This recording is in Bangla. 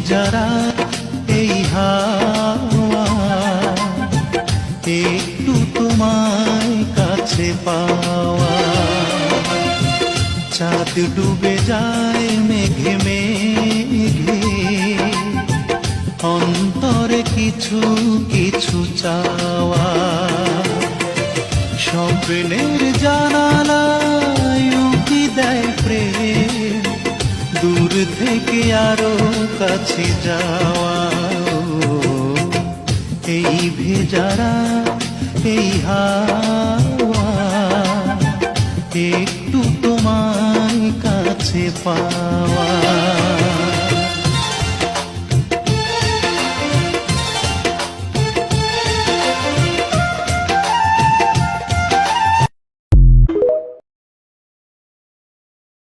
ভেজারা এই হাওয়া, একটু তোমায় কাছে পাওয়া। চাঁদ ডুবে যায় মেঘে মেঘে, অন্তরে কিছু কিছু চাওয়া। স্বপ্নের জানালায় উঁকি দেয় প্রেম, দূর থেকে আরো কাছে যাওয়া। এই ভেজারা এই হাওয়া, একটু তোমায় কাছে পাওয়া।